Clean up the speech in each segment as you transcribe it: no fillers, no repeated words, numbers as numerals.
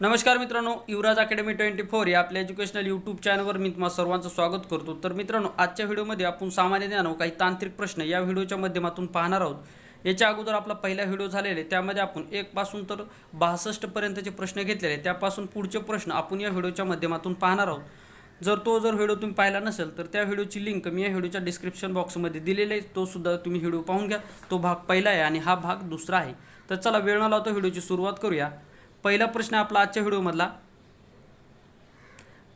नमस्कार मित्रांनो, युवराज अकॅडमी 24 या आपल्या एज्युकेशनल यूट्यूब चॅनलवर मी तुम्हा सर्वांचं स्वागत करतो। तर मित्रांनो, आजच्या व्हिडिओमध्ये आपण सामान्य ज्ञान काही तांत्रिक प्रश्न या व्हिडिओच्या माध्यमातून पाहणार आहोत। याच्या अगोदर आपला पहिला व्हिडिओ झालेला त्यामध्ये आपण 1 पासून तर 62 पर्यंतचे प्रश्न घेतलेले, त्यापासून पुढचे प्रश्न आपण या व्हिडिओच्या माध्यमातून पाहणार आहोत। जर व्हिडिओ तुम्ही पाहिला नसेल तर त्या व्हिडिओची लिंक मी या व्हिडिओच्या डिस्क्रिप्शन बॉक्समध्ये दिलेली आहे, तो सुद्धा तुम्ही व्हिडिओ पाहून घ्या। तो भाग पहिला आहे आणि हा भाग दुसरा आहे। तर चला वेळ न लावता व्हिडिओची सुरुवात करूया। पहिला प्रश्न आपला आजच्या व्हिडिओमधला,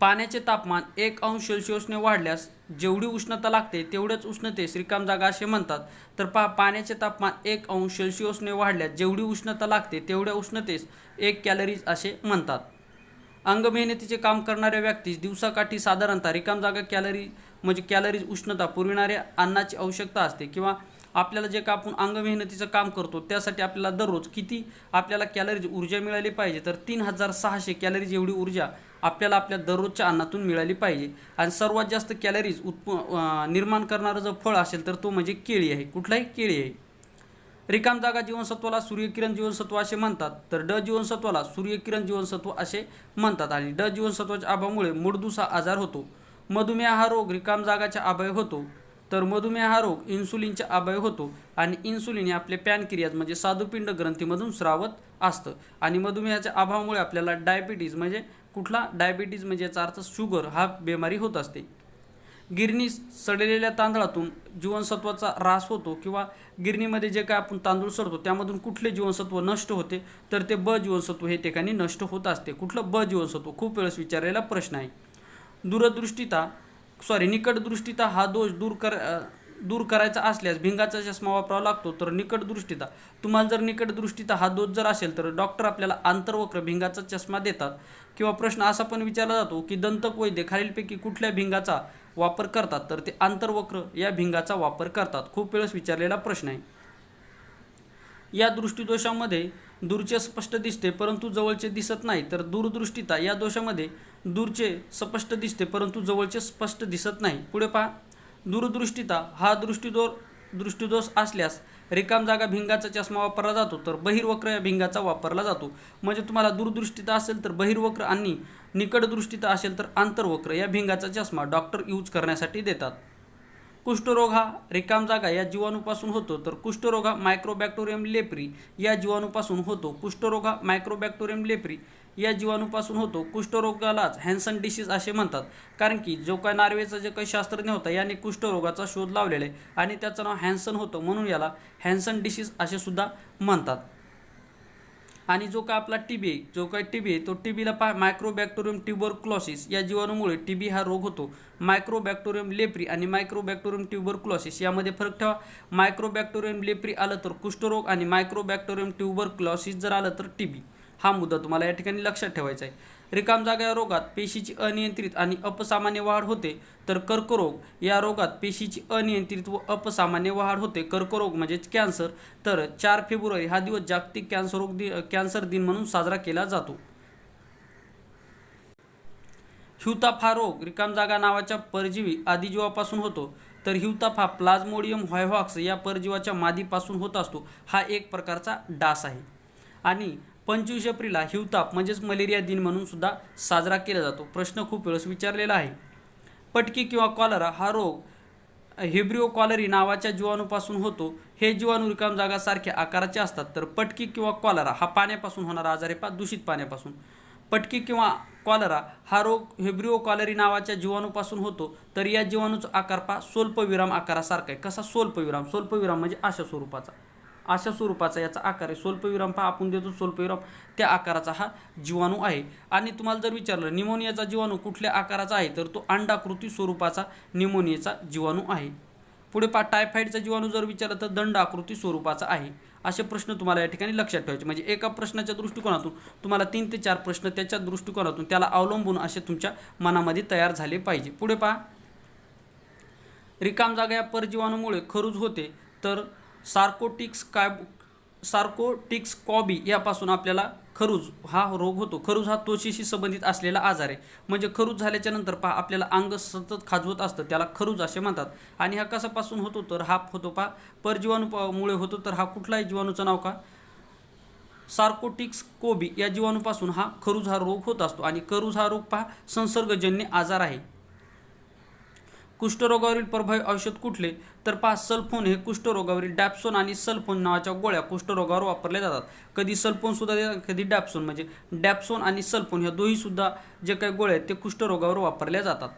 पाण्याचे तापमान 1 अंश सेल्सिअसने वाढल्यास जेवढी उष्णता लागते तेवढेच उष्णतेस रिकाम जागा असे म्हणतात। तर पाण्याचे तापमान 1 अंश सेल्सिअसने वाढल्यास जेवढी उष्णता लागते तेवढ्या उष्णतेस 1 कॅलरीज असे म्हणतात। अंगमेहनतीचे काम करणाऱ्या व्यक्तीस दिवसाकाठी साधारणतः रिकाम जागा कॅलरीज उष्णता पुरविणाऱ्या अन्नाची आवश्यकता असते, किंवा आपल्याला जे का आपण अंगमेहनतीचं काम करतो त्यासाठी आपल्याला दररोज किती आपल्याला कॅलरीज ऊर्जा मिळाली पाहिजे, तर 3600 कॅलरीज एवढी ऊर्जा आपल्याला आपल्या दररोजच्या अन्नातून मिळाली पाहिजे। आणि सर्वात जास्त कॅलरीज निर्माण करणारं जर फळ असेल तर तो म्हणजे केळी आहे। कुठलाही केळी आहे। रिकाम जागा जीवनसत्वाला सूर्यकिरण जीवनसत्व असे म्हणतात, तर ड जीवनसत्वाला सूर्यकिरण जीवनसत्व असे म्हणतात। आणि ड जीवनसत्वाच्या अभावामुळे मूळदूस हा आजार होतो। मधुमेह हा रोग रिकाम जागाच्या अभावी होतो, तर मधुमेह हा रोग इन्सुलिनच्या अभावी होतो। आणि इन्सुलिन हे आपले पॅनक्रियाज म्हणजे स्वादुपिंड ग्रंथीमधून स्रावत असतं। आणि मधुमेहाच्या अभावामुळे आपल्याला डायबिटीज म्हणजे कुठला डायबिटीज म्हणजे याचा अर्थ शुगर हा बिमारी होत असते। गिरणी सडलेल्या तांदळातून जीवनसत्वाचा ऱ्हास होतो, किंवा गिरणीमध्ये जे काय आपण तांदूळ सडतो त्यामधून कुठले जीवनसत्व नष्ट होते, तर ते ब जीवनसत्व हे ठिकाणी नष्ट होत असते। कुठलं ब जीवनसत्व, खूप वेळेस विचारलेला प्रश्न आहे। निकटदृष्टिता हा दोष दूर करायचा असल्यास भिंगाचा चष्मा वापरावा लागतो। तर निकटदृष्टिता, तुम्हाला जर निकटदृष्टिता हा दोष जर असेल तर डॉक्टर आपल्याला आंतरवक्र भिंगाचा चष्मा देतात। किंवा प्रश्न असा पण विचारला जातो की दंतक वैद्य खालीलपैकी कुठल्या भिंगाचा वापर करतात, तर ते आंतरवक्र या भिंगाचा वापर करतात। खूप वेळेस विचारलेला प्रश्न आहे। या दृष्टिदोषामध्ये दूरचे स्पष्ट दिसते परंतु जवळचे दिसत नाही, तर दूरदृष्टिता या दोषामध्ये दूरचे स्पष्ट दिसते परंतु जवळचे स्पष्ट दिसत नाही। पुढे पहा, दूरदृष्टिता हा दृष्टिदोष असल्यास रिकाम जागा भिंगाचा चष्मा वापरला जातो, तर बहिर्वक्र या भिंगाचा वापरला जातो। म्हणजे तुम्हाला दूरदृष्टिता असेल तर बहिर्वक्र आणि निकटदृष्टिता असेल तर आंतरवक्र या भिंगाचा चष्मा डॉक्टर यूज करण्यासाठी देतात। कुष्ठरोग हा रिकाम जागा या जीवाणूपासून होतो, तर कुष्ठरोग हा मायक्रोबॅक्टेरियम लेप्री या जीवाणूपासून होतो। कुष्ठरोग हा मायक्रोबॅक्टेरियम लेप्री या जीवाणूपासून होतो। कुष्ठरोगालाच हॅन्सन डिसीज असे म्हणतात, कारण की जो काय नॉर्वेचा जे काही शास्त्रज्ञ होता याने कुष्ठरोगाचा शोध लावलेला आहे आणि त्याचं नाव हॅन्सन होतं, म्हणून याला हॅन्सन डिसीज असे सुद्धा म्हणतात। आणि जो काय आपला टीबी आहे तो टीबीला मायक्रोबॅक्टेरियम ट्युबरक्लोसिस या जीवाणूमुळे टीबी हा रोग होतो। मायक्रोबॅक्टेरियम लेप्री आणि मायक्रोबॅक्टेरियम ट्युबरक्लोसिस यामध्ये फरक ठेवा। मायक्रोबॅक्टेरियम लेप्री आलं तर कुष्ठरोग आणि मायक्रोबॅक्टेरियम ट्युबरक्लोसिस जर आलं तर टीबी। हा मुद्दा तुम्हाला या ठिकाणी लक्षात ठेवायचा आहे। रिकाम जागा या रोगात पेशीची अनियंत्रित आणि अपसामान्य वाढ होते, तर कर्करोग या रोगात पेशीची अनियंत्रित व अपसामान्य वाढ होते। कर्करोग म्हणजे कॅन्सर, तर 4 फेब्रुवारी हा दिवस जागतिक कॅन्सर दिन म्हणून साजरा केला जातो। ह्यूताप हा रोग रिकाम जागा नावाच्या परजीवी आदिजीवापासून होतो, तर ह्यूताप हा प्लाझ्मोडियम व्हायव्हॉक्स या परजीवाच्या मादीपासून होत असतो। हा एक प्रकारचा डास आहे। आणि 25 एप्रिलला ह्यूताप म्हणजेच मलेरिया दिन म्हणून सुद्धा साजरा केला जातो। प्रश्न खूप वेळेस विचारलेला आहे। पटकी किंवा कॉलरा हा रोग हिब्रिओ कॉलरी नावाच्या जीवाणूपासून होतो। हे जीवाणू रिकाम जागा सारख्या आकाराचे असतात, तर पटकी किंवा कॉलरा हा पाण्यापासून होणारा आजार आहे, दूषित पाण्यापासून। पटकी किंवा कॉलरा हा रोग हिब्रिओ कॉलरी नावाच्या जीवाणूपासून होतो, तर या जीवाणूचा आकार स्वल्पविराम आकारासारखा आहे। कसा? स्वल्पविराम म्हणजे अशा स्वरूपाचा याचा आकार आहे। स्वल्पविराम आपण देतो स्वल्पविराम, त्या आकाराचा हा जीवाणू आहे। आणि तुम्हाला जर विचारलं निमोनियाचा जीवाणू कुठल्या आकाराचा आहे, तर तो अंडाकृती स्वरूपाचा निमोनियाचा जीवाणू आहे। पुढे टायफॉइडचा जीवाणू जर विचारलं तर दंडाकृती स्वरूपाचा आहे। असे प्रश्न तुम्हाला या ठिकाणी लक्षात ठेवायचे, म्हणजे एका प्रश्नाच्या दृष्टिकोनातून तुम्हाला 3 ते 4 प्रश्न त्याच्या दृष्टिकोनातून त्याला अवलंबून असे तुमच्या मनामध्ये तयार झाले पाहिजे। पुढे पहा, रिकाम जागा या परजीवाणूमुळे खरूज होते, तर सार्कोटिक्स कॉबी यापासून आपल्याला खरूज हा रोग होतो। खरूज हा त्वचेशी संबंधित असलेला आजार आहे, म्हणजे खरूज झाल्याच्या नंतर आपल्याला अंग सतत खाजवत असतं, त्याला खरूज असे म्हणतात। आणि हा कसापासून होतो, तर हा होतो परजीवाणूमुळे होतो। तर हा कुठलाही जीवाणूचं नाव का? सार्कोटिक्स कोबी या जीवाणूपासून खरुज हा रोग होत असतो आणि खरुज हा रोग पहा संसर्गजन्य आजार आहे. कुष्ठरोगावरील प्रभावी औषध कुठले? तर पहा सल्फोन हे कुष्ठरोगावरील डॅप्सोन आणि सल्फोन नावाच्या गोळ्या कुष्ठरोगावर वापरल्या जातात. कधी सल्फोन सुद्धा देतात, कधी डॅप्सोन, म्हणजे डॅप्सोन आणि सल्फोन ह्या दोन्ही सुद्धा जे काही गोळ्या आहेत ते कुष्ठरोगावर वापरल्या जातात.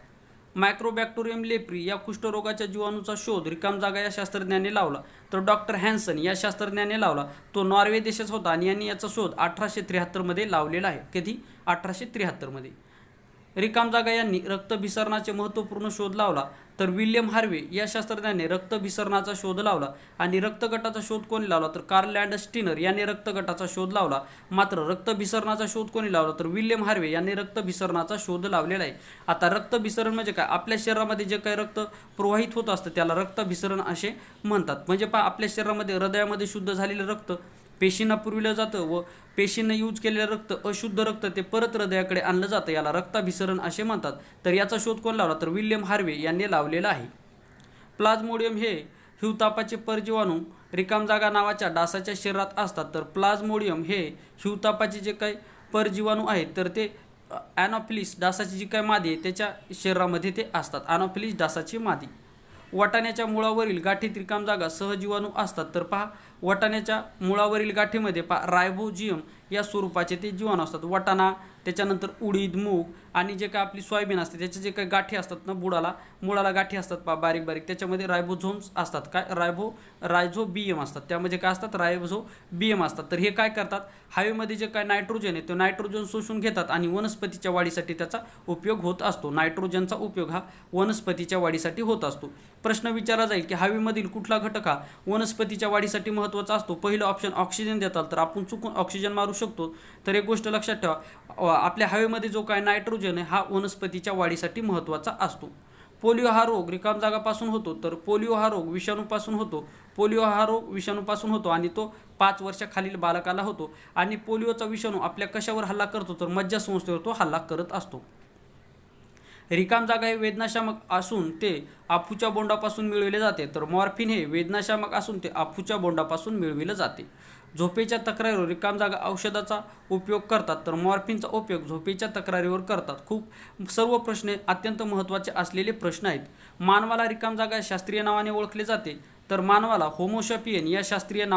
मायक्रोबॅक्टेरियम लेप्री या कुष्ठरोगाच्या जीवाणूचा शोध रिकाम जागा या शास्त्रज्ञाने लावला. तर डॉक्टर हॅन्सन या शास्त्रज्ञाने लावला. तो नॉर्वे देशाचा होता आणि यांनी याचा शोध 1873 मध्ये लावलेला आहे. कधी? 1873 मध्ये. रिकाम जागा यांनी रक्तभिसरणाचे महत्त्वपूर्ण शोध लावला. तर विल्यम हार्वे या शास्त्रज्ञाने रक्तभिसरणाचा शोध लावला. आणि रक्तगटाचा शोध कोणी लावला? तर कार्ल लँडस्टीनर याने रक्तगटाचा शोध लावला. मात्र रक्तभिसरणाचा शोध कोणी लावला? तर विल्यम हार्वे यांनी रक्तभिसरणाचा शोध लावलेला आहे. आता रक्तभिसरण म्हणजे काय? आपल्या शरीरामध्ये जे काही रक्त प्रवाहित होत असतं त्याला रक्तभिसरण असे म्हणतात. म्हणजे पहा आपल्या शरीरामध्ये हृदयामध्ये शुद्ध झालेलं रक्त पेशींना पुरविलं जातं व पेशींना यूज केलेलं रक्त अशुद्ध रक्त ते परत हृदयाकडे आणलं जातं, याला रक्ताभिसरण असे म्हणतात. तर याचा शोध कोण लावला? तर विल्यम हार्वे यांनी लावलेला आहे. प्लाझ्मोडियम हे हिवतापाचे परजीवाणू रिकाम जागा नावाच्या डासाच्या शरीरात असतात. तर प्लाझ्मोडियम हे हिवतापाचे जे काही परजीवाणू आहेत तर ते ॲनॉफिलिस डासाची जी काही मादी आहे त्याच्या शरीरामध्ये ते असतात. ॲनॉफिलिस डासाची मादी. वाटाण्याच्या मुळावरील गाठीत रिकाम जागा सहजीवाणू असतात. तर पहा वाटाण्याच्या मुळावरील गाठीमध्ये रायबोजियम या स्वरूपाचे ते जीवाणू असतात. वाटाणा, त्याच्यानंतर उडीद, मूग आणि जे काय आपली सोयाबीन असते त्याचे जे काही गाठी असतात ना मुळाला गाठी असतात बारीक बारीक, त्याच्यामध्ये रायबोझोम्स असतात. काय? रायझोबियम असतात. त्यामध्ये काय असतात? रायझोबियम असतात. तर हे काय करतात? हवेमध्ये जे काय नायट्रोजन आहे तो नायट्रोजन शोषून घेतात आणि वनस्पतीच्या वाढीसाठी त्याचा उपयोग होत असतो. नायट्रोजनचा उपयोग वनस्पतीच्या वाढीसाठी होत असतो. प्रश्न विचारला जाईल की हवेमधील कुठला घटक वनस्पतीच्या वाढीसाठी महत्त्वाचा असतो? पहिलं ऑप्शन ऑक्सिजन देतात, तर आपण चुकून ऑक्सिजन मारू शकतो. तर एक गोष्ट लक्षात ठेवा, आपल्या हवेमध्ये जो काय नायट्रोजन आहे वनस्पतीच्या वाढीसाठी महत्त्वाचा असतो. पोलिओ हा रोग रिकाम जागापासून होतो. तर पोलिओ हा रोग विषाणूपासून होतो आणि तो 5 वर्षाखालील बालकाला होतो. आणि पोलिओचा विषाणू आपल्या कशावर हल्ला करतो? तर मज्जासंस्थेवर तो हल्ला करत असतो. रिकाम जागा हे वेदनाशामक असून ते अफूच्या बोंडापासून मिळविले जाते. तर मॉर्फिन हे वेदनाशामक असून ते अफूच्या बोंडापासून मिळविले जाते. झोपेच्या तक्रारीवर रिकाम जागा औषधाचा उपयोग करतात. तर मॉर्फिनचा उपयोग झोपेच्या तक्रारीवर करतात. सर्व प्रश्न अत्यंत महत्त्वाचे असलेले प्रश्न आहेत. मानवाला रिकाम जागा शास्त्रीय नावाने ओळखले जाते. तर मानवाला होमोसॅपियन या शास्त्रीय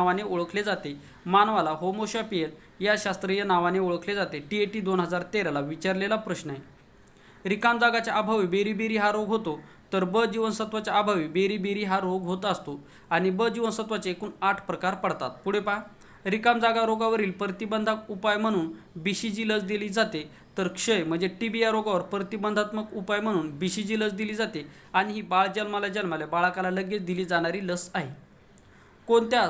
नावाने ओळखले जाते. TAT 2013ला विचारलेला प्रश्न आहे. रिकाम जागाच्या अभावी बेरीबेरी हा रोग होतो. तर ब जीवनसत्वाच्या अभावी बेरीबेरी हा रोग होत असतो. आणि ब जीवनसत्वाचे एकूण 8 प्रकार पडतात. पुढे पहा, रिकाम जागा रोगावरील प्रतिबंधक उपाय म्हणून BCG लस दिली जाते. तर क्षय म्हणजे TB या रोगावर प्रतिबंधात्मक उपाय म्हणून BCG लस दिली जाते. आणि ही जन्माला बाळकाला लगेच दिली जाणारी लस आहे. कोणत्या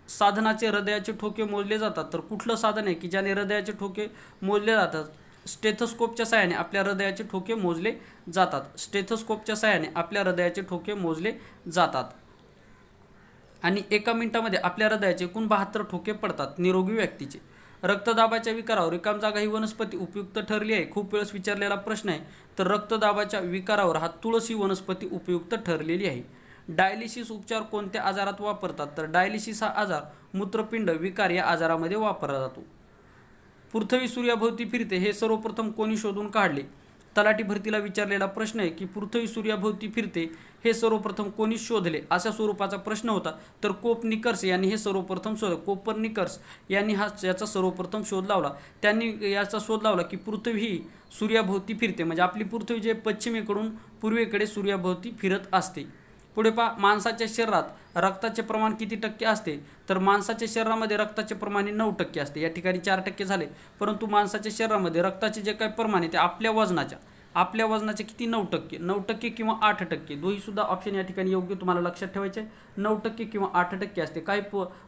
साधनाचे हृदयाचे ठोके मोजले जातात? तर कुठलं साधन आहे की ज्याने हृदयाचे ठोके मोजले जातात? स्टेथोस्कोपच्या सहाय्याने आपल्या हृदयाचे ठोके मोजले जातात. आणि एका मिनिटामध्ये आपल्या हृदयाचे एकूण 72 ठोके पडतात निरोगी व्यक्तीचे. रक्तदाबाच्या विकारावर रिकाम जागा ही वनस्पती उपयुक्त ठरली आहे. खूप वेळेस विचारलेला प्रश्न आहे. तर रक्तदाबाच्या विकारावर तुळस ही वनस्पती उपयुक्त ठरलेली आहे. डायलिसिस उपचार कोणत्या आजारात वापरतात? तर डायलिसिस हा आजार मूत्रपिंड विकार या आजारामध्ये वापरला जातो. पृथ्वी सूर्याभोवती फिरते हे सर्वप्रथम कोणी शोधून काढले? तलाठी भरतीला विचारलेला प्रश्न आहे की पृथ्वी सूर्याभोवती फिरते हे सर्वप्रथम कोणी शोधले, अशा स्वरूपाचा प्रश्न होता. तर कोपर्निकस यांनी हे सर्वप्रथम कोपर्निकस यांनी याचा सर्वप्रथम शोध लावला. त्यांनी याचा शोध लावला की पृथ्वी ही सूर्याभोवती फिरते, म्हणजे आपली पृथ्वी जे पश्चिमेकडून पूर्वेकडे सूर्याभोवती फिरत असते. पुढे पहा, माणसाच्या शरीरात रक्ताचे प्रमाण किती टक्के असते? तर माणसाच्या शरीरामध्ये रक्ताचे प्रमाण 9% असते. या ठिकाणी 4% झाले, परंतु माणसाच्या शरीरामध्ये रक्ताचे जे काही प्रमाण आहे ते आपल्या वजनाचे किती? 9% किंवा 8%. दोन्ही सुद्धा ऑप्शन या ठिकाणी योग्य तुम्हाला लक्षात ठेवायचे. 9% किंवा 8% असते. काही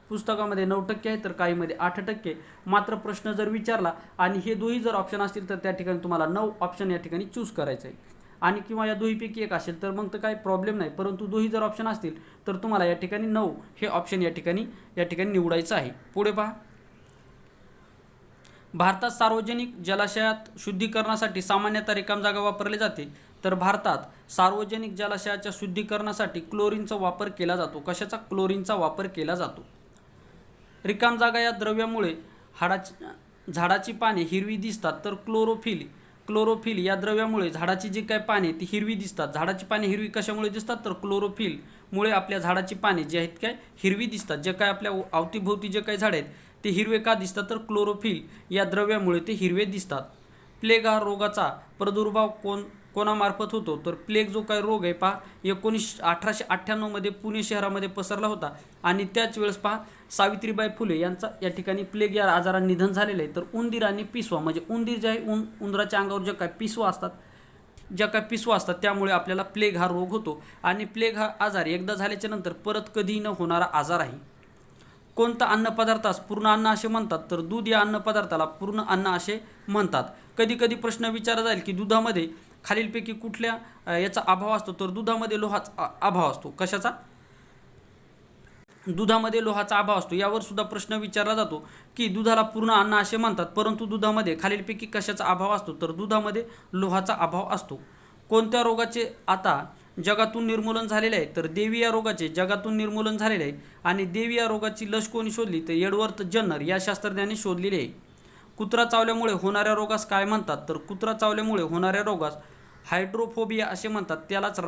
पुस्तकामध्ये 9% आहे तर काहीमध्ये 8%. मात्र प्रश्न जर विचारला आणि हे दोन्ही जर ऑप्शन असतील तर त्या ठिकाणी तुम्हाला 9 ऑप्शन या ठिकाणी चूज करायचं आहे. आणि किंवा या दोन्हीपैकी एक असेल तर मग तर काही प्रॉब्लेम नाही, परंतु दोन्ही जर ऑप्शन असतील तर तुम्हाला या ठिकाणी 9 हे ऑप्शन या ठिकाणी निवडायचं आहे. पुढे पहा, भारतात सार्वजनिक जलाशयात शुद्धीकरणासाठी सामान्यतः रिकाम जागा वापरली जाते. तर भारतात सार्वजनिक जलाशयाच्या शुद्धीकरणासाठी क्लोरीनचा वापर केला जातो. कशाचा? क्लोरीनचा वापर केला जातो. रिकाम जागा या द्रव्यामुळे झाडाची पाने हिरवी दिसतात तर क्लोरोफिल या द्रव्यामुळे झाडाची जी काय पाने ती हिरवी दिसतात. झाडाची पाने हिरवी कशामुळे दिसतात तर क्लोरोफिलमुळे आपल्या झाडाची पाने जे आहेत काय हिरवी दिसतात. जे काय आपल्या अवतीभोवती जे काही झाडे आहेत ते हिरवे का दिसतात तर क्लोरोफिल या द्रव्यामुळे ते हिरवे दिसतात. प्लेग हा रोगाचा प्रादुर्भाव कोणामार्फत होतो तर प्लेग जो काय रोग आहे पहा 1898 मध्ये पुणे शहरामध्ये पसरला होता आणि त्याच वेळेस पहा सावित्रीबाई फुले यांचा या ठिकाणी प्लेग या आजाराने निधन झालेलं आहे. तर उंदीर आणि पिसवा म्हणजे उंदीर जे आहे उंदराच्या अंगावर जे काय पिसवा असतात त्यामुळे आपल्याला प्लेग हा रोग होतो आणि प्लेग हा आजार एकदा झाल्याच्या नंतर परत कधीही न होणारा आजार आहे. कोणता अन्नपदार्थास पूर्ण अन्न असे म्हणतात तर दूध या अन्नपदार्थाला पूर्ण अन्न असे म्हणतात. कधी कधी प्रश्न विचारला जाईल की दुधामध्ये खालीलपैकी कुठल्या याचा अभाव असतो तर दुधामध्ये लोहाचा अभाव असतो. कशाचा? दुधामध्ये लोहाचा अभाव असतो. यावर सुद्धा प्रश्न विचारला जातो की दुधाला पूर्ण अन्न असे म्हणतात परंतु दुधामध्ये खालीलपैकी कशाचा अभाव असतो तर दुधामध्ये लोहाचा अभाव असतो. कोणत्या रोगाचे आता जगातून निर्मूलन झालेले आहे तर देवी या रोगाचे जगातून निर्मूलन झालेले आहे आणि देवी या रोगाची लस कोणी शोधली तर एडवर्ड जन्नर या शास्त्रज्ञाने शोधलेली आहे. कुत्रा चावल्यामुळे होणाऱ्या रोगास काय म्हणतात तर कुत्रा चावल्यामुळे होणाऱ्या रोगास हायड्रोफोबिया असे म्हणतात. त्यालाच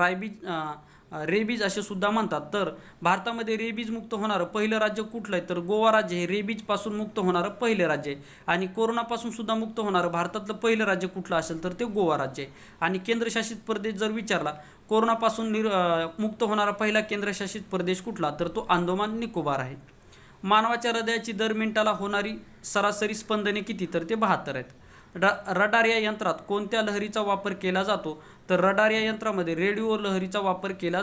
रेबीज असे सुद्धा म्हणतात. तर भारतामध्ये रेबीज मुक्त होणारं पहिलं राज्य कुठलं आहे तर गोवा राज्य हे रेबीजपासून मुक्त होणारं पहिलं राज्य आहे आणि कोरोनापासून सुद्धा मुक्त होणारं भारतातलं पहिलं राज्य कुठलं असेल तर ते गोवा राज्य आहे. आणि केंद्रशासित प्रदेश जर विचारला कोरोनापासून मुक्त होणारा पहिला केंद्रशासित प्रदेश कुठला तर तो अंदमान निकोबार आहे. मानवाच्या हृदयाची दर मिनिटाला होणारी सरासरी स्पंदने किती तर ते 72 आहेत. रडार या यंत्रात कोणत्या लहरीचा वापर केला जातो तर रडार या यंत्रामध्ये रेडिओ लहरीचा वापर केला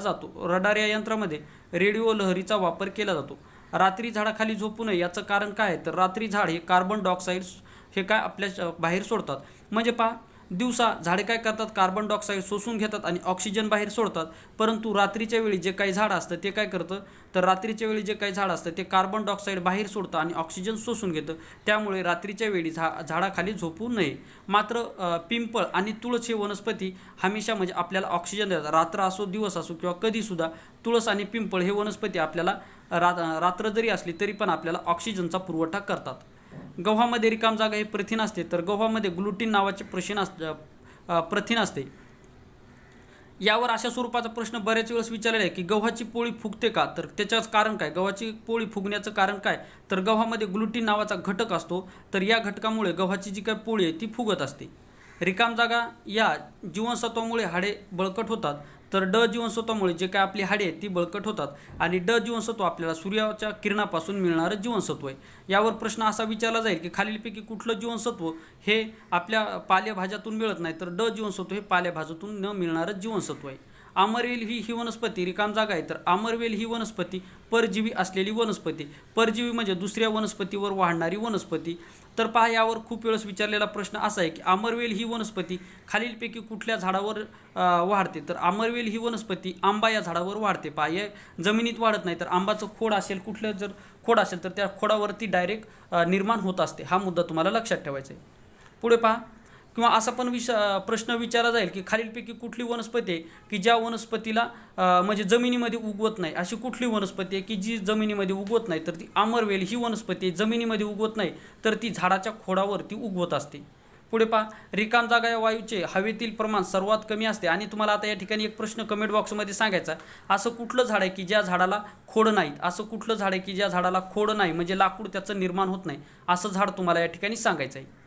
जातो. रात्री झाडाखाली झोपू नये याचं कारण काय आहे तर रात्री झाड हे कार्बन डायऑक्साईड हे काय आपल्या बाहेर सोडतात. म्हणजे पहा दिवसा झाडे काय करतात कार्बन डायऑक्साईड शोषून घेतात आणि ऑक्सिजन बाहेर सोडतात परंतु रात्रीच्या वेळी जे काही झाड असतं ते काय करतं तर रात्रीच्या वेळी जे काही झाड असतं ते कार्बन डायऑक्साईड बाहेर सोडतं आणि ऑक्सिजन शोषून घेतं. त्यामुळे रात्रीच्या वेळी झाडाखाली झोपू नये. मात्र पिंपळ आणि तुळस हे वनस्पती हमेशा म्हणजे आपल्याला ऑक्सिजन देतात. रात्र असो दिवस असो किंवा कधीसुद्धा तुळस आणि पिंपळ हे वनस्पती आपल्याला रात्र जरी असली तरी पण आपल्याला ऑक्सिजनचा पुरवठा करतात. गव्हामध्ये रिकाम जागा हे प्रथिन असते तर गव्हामध्ये ग्लुटीन नावाचे प्रथिन असते. यावर अशा स्वरूपाचा प्रश्न बऱ्याच वेळेस विचारलेला आहे की गव्हाची पोळी फुगते का तर त्याच्याच कारण काय गव्हाची पोळी फुगण्याचं कारण काय तर गव्हामध्ये ग्लुटीन नावाचा घटक असतो तर या घटकामुळे गव्हाची जी काय पोळी आहे ती फुगत असते. रिकाम जागा या जीवनसत्वामुळे हाडे बळकट होतात तर ड जीवनसत्वामुळे जे काय आपली हाडे आहेत ती बळकट होतात आणि ड जीवनसत्व आपल्याला सूर्याच्या किरणापासून मिळणारं जीवनसत्व आहे. यावर प्रश्न असा विचारला जाईल की खालीलपैकी कुठलं जीवनसत्व हे आपल्या पालेभाज्यातून मिळत नाही तर ड जीवनसत्व हे पालेभाज्यातून न मिळणारं जीवनसत्व आहे. आमरवेल ही वनस्पती रिकाम जागा आहे तर आमरवेल ही वनस्पती परजीवी असलेली वनस्पती. परजीवी म्हणजे दुसऱ्या वनस्पतीवर वाढणारी वनस्पती. तर पहा यावर खूप वेळेस विचारलेला प्रश्न असा आहे की आमरवेल ही वनस्पती खालीलपैकी कुठल्या झाडावर वाढते तर आमरवेल ही वनस्पती आंबा या झाडावर वाढते. पहा या जमिनीत वाढत नाही तर आंबाचं खोड असेल कुठलं जर खोड असेल तर त्या खोडावरती डायरेक्ट निर्माण होत असते. हा मुद्दा तुम्हाला लक्षात ठेवायचा आहे. पुढे पहा किंवा असा पण प्रश्न विचारला जाईल की खालीलपैकी कुठली वनस्पती आहे की ज्या वनस्पतीला म्हणजे जमिनीमध्ये उगवत नाही. अशी कुठली वनस्पती आहे की जी जमिनीमध्ये उगवत नाही तर ती आमरवेल ही वनस्पती जमिनीमध्ये उगवत नाही तर ती झाडाच्या खोडावरती उगवत असते. पुढे पहा रिकाम जागा या वायूचे हवेतील प्रमाण सर्वात कमी असते आणि तुम्हाला आता या ठिकाणी एक प्रश्न कमेंट बॉक्समध्ये सांगायचा असं कुठलं झाड आहे की ज्या झाडाला खोड नाहीत. असं कुठलं झाड आहे की ज्या झाडाला खोड नाही म्हणजे लाकूड त्याचं निर्माण होत नाही असं झाड तुम्हाला या ठिकाणी सांगायचं आहे.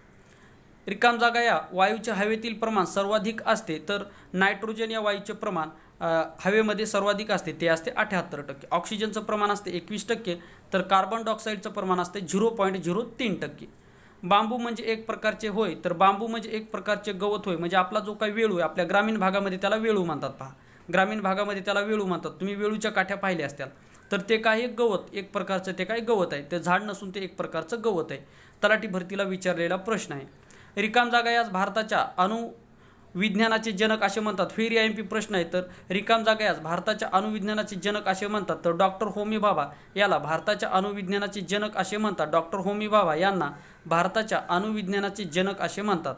रिकाम जागा या वायूच्या हवेतील प्रमाण सर्वाधिक असते तर नायट्रोजन या वायूचे प्रमाण हवेमध्ये सर्वाधिक असते ते असते 78%. ऑक्सिजनचं प्रमाण असते 21% तर कार्बन डायऑक्साईडचं प्रमाण असते 0.03%. बांबू म्हणजे एक प्रकारचे होय तर बांबू म्हणजे एक प्रकारचे गवत होय म्हणजे आपला जो काही वेळू आहे आपल्या ग्रामीण भागामध्ये त्याला वेळू म्हणतात. पहा ग्रामीण भागामध्ये त्याला वेळू म्हणतात. तुम्ही वेळूच्या काठ्या पाहिल्या असत्याल तर ते काय एक गवत एक प्रकारचं ते काय गवत आहे ते झाड नसून ते एक प्रकारचं गवत आहे. तलाठी भरतीला विचारलेला प्रश्न आहे. रिकाम जागा यास भारताच्या अणुविज्ञानाचे जनक असे म्हणतात. फेर या MP प्रश्न आहे तर रिकाम जागा यास भारताच्या अणुविज्ञानाचे जनक असे म्हणतात तर डॉक्टर होमी भाभा याला भारताच्या अणुविज्ञानाचे जनक असे म्हणतात. डॉक्टर होमी भाभा यांना भारताच्या अणुविज्ञानाचे जनक असे म्हणतात.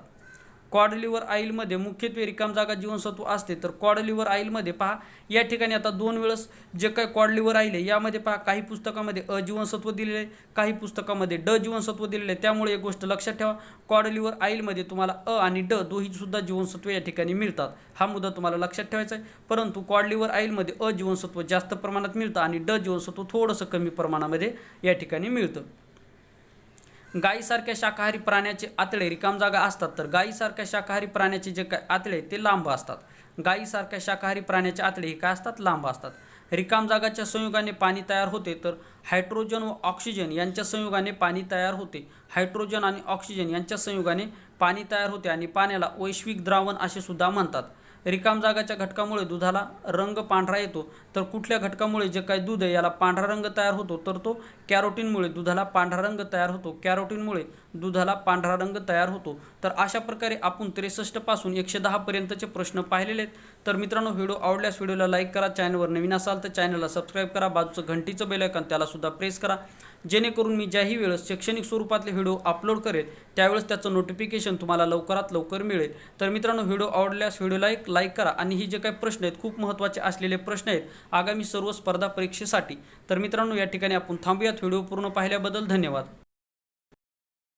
क्वाड लिव्हर ऑइलमध्ये मुख्यत्वे रिकाम जागा जीवनसत्व असते. तर क्वाड लिव्हर ऑइलमध्ये पहा या ठिकाणी आता 2 वेळेस जे काही क्वाड लिव्हर ऑइल आहे यामध्ये पहा काही पुस्तकामध्ये अ जीवनसत्व दिलेले आहे, काही पुस्तकामध्ये ड जीवनसत्व दिलेले आहे. त्यामुळे एक गोष्ट लक्षात ठेवा, क्वाड लिव्हर ऑइलमध्ये तुम्हाला अ आणि ड दोन्ही सुद्धा जीवनसत्व या ठिकाणी मिळतात. हा मुद्दा तुम्हाला लक्षात ठेवायचा आहे. परंतु क्वाड लिव्हर ऑइलमध्ये अ जीवनसत्व जास्त प्रमाणात मिळतं आणि ड जीवनसत्व थोडंसं कमी प्रमाणामध्ये या ठिकाणी मिळतं. गायीसारख्या शाकाहारी प्राण्याचे आतडे रिकाम जागा असतात. तर गायीसारख्या शाकाहारी प्राण्याचे जे काय आतडे ते लांब असतात. गायीसारख्या शाकाहारी प्राण्याचे आतडे हे काय असतात, लांब असतात. रिकाम जागाच्या संयोगाने पाणी तयार होते. तर हायड्रोजन व ऑक्सिजन यांच्या संयोगाने पाणी तयार होते. हायड्रोजन आणि ऑक्सिजन यांच्या संयोगाने पाणी तयार होते आणि पाण्याला वैश्विक द्रावण असे सुद्धा म्हणतात. रिकाम जागाच्या घटकामुळे दुधाला रंग पांढरा येतो. तर कुठल्या घटकामुळे जे काही दूध आहे याला पांढरा रंग तयार होतो, तर तो कॅरोटीनमुळे दुधाला पांढरा रंग तयार होतो. कॅरोटीनमुळे दुधाला पांढरा रंग तयार होतो. तर अशा प्रकारे आपण 63 पासून 110 पर्यंतचे प्रश्न पाहिलेले आहेत. तर मित्रांनो, व्हिडिओ आवडल्यास व्हिडिओला लाईक करा, चॅनलवर नवीन असाल तर चॅनलला सबस्क्राईब करा, बाजूचं घंटीचं बेल आयकॉन त्याला सुद्धा प्रेस करा, जेणेकरून मी ज्याही वेळेस शैक्षणिक स्वरूपातले व्हिडिओ अपलोड करेल त्यावेळेस त्याचं नोटिफिकेशन तुम्हाला लवकरात लवकर मिळेल. तर मित्रांनो, व्हिडिओ आवडल्यास व्हिडिओला एक लाईक करा आणि ही जे काही प्रश्न आहेत खूप महत्त्वाचे असलेले प्रश्न आहेत आगामी सर्व स्पर्धा परीक्षेसाठी. तर मित्रांनो, या ठिकाणी आपण थांबूयात. व्हिडिओ पूर्ण पाहिल्याबद्दल धन्यवाद.